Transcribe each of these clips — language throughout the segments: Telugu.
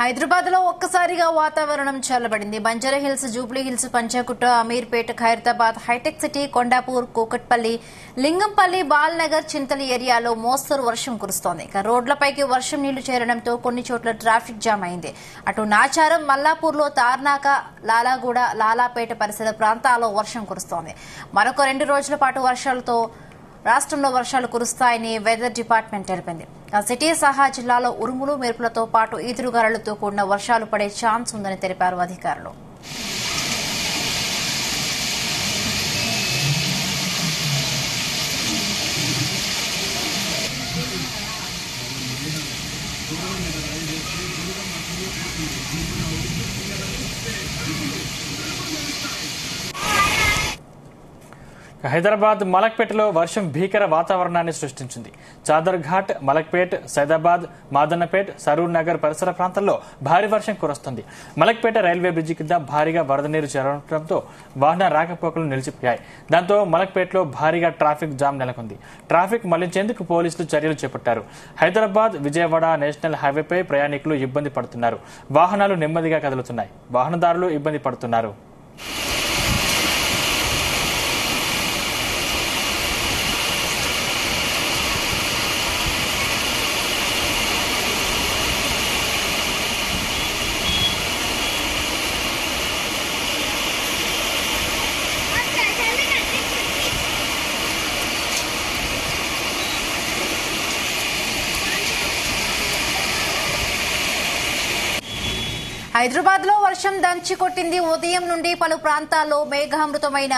హైదరాబాద్ లో ఒక్కసారిగా వాతావరణం చల్లబడింది. Banjara Hills, Jubilee Hills, Panjagutta, Ameerpet, Khairatabad, హైటెక్ సిటీ, కొండాపూర్, కూకట్పల్లి, లింగంపల్లి, బాల్నగర్, చింతలి ఏరియాలో మోస్తరు వర్షం కురుస్తోంది. ఇక రోడ్లపైకి వర్షం నీళ్లు చేరడంతో కొన్ని చోట్ల ట్రాఫిక్ జామ్ అయింది. అటు నాచారం, మల్లాపూర్లో తార్నాక, లాలాగూడ, లాలాపేట పరిసర ప్రాంతాల్లో వర్షం కురుస్తోంది. మరొక 2 రోజుల పాటు వర్షాలతో రాష్ట్రంలో వర్షాలు కురుస్తాయని వెదర్ డిపార్ట్మెంట్ తెలిపింది. సిటీ సహా జిల్లాలో ఉరుములు, మెరుపులతో పాటు ఈదురుగాలులతో కూడిన వర్షాలు పడే ఛాన్స్ ఉందని తెలిపారు అధికారులు. హైదరాబాద్ మలక్పేటలో వర్షం భీకర వాతావరణాన్ని సృష్టించింది. చాదర్ ఘాట్, మలక్పేట్, సైదాబాద్, మాదన్నపేట్, సరూర్ నగర్ పరిసర ప్రాంతాల్లో భారీ వర్షం కురుస్తుంది. మలక్పేట రైల్వే బ్రిడ్జి కింద భారీగా వరద నీరు చేరడంతో వాహన రాకపోకలు నిలిచిపోయాయి. దాంతో మలక్పేటలో భారీగా ట్రాఫిక్ జామ్ నెలకొంది. ట్రాఫిక్ మళ్లించేందుకు పోలీసులు చర్యలు చేపట్టారు. హైదరాబాద్ విజయవాడ నేషనల్ హైవేపై ప్రయాణికులు ఇబ్బంది పడుతున్నారు. వాహనాలు నెమ్మదిగా కదులుతున్నాయి. వాహనదారులు ఇబ్బంది పడుతున్నారు. హైదరాబాద్ లో వర్షం దంచి కొట్టింది. ఉదయం నుండి పలు ప్రాంతాల్లో మేఘామృతమైన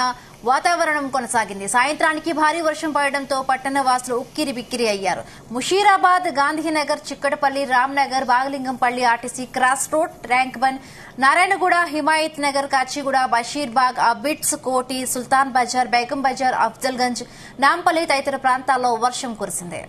వాతావరణం కొనసాగింది. సాయంత్రానికి భారీ వర్షం పడడంతో పట్టణ వాసులు ఉక్కిరి బిక్కిరి అయ్యారు. Musheerabad, Gandhinagar, Chikkadpally, Ramnagar, Baghlingampally, RTC cross road, tank bund, Narayanguda, Himayat Nagar, Kachiguda, Basheerbagh, Abids, Koti, Sultan Bazar, Begum Bazar, Afzalgunj, Nampally తదితర ప్రాంతాల్లో వర్షం కురిసింది.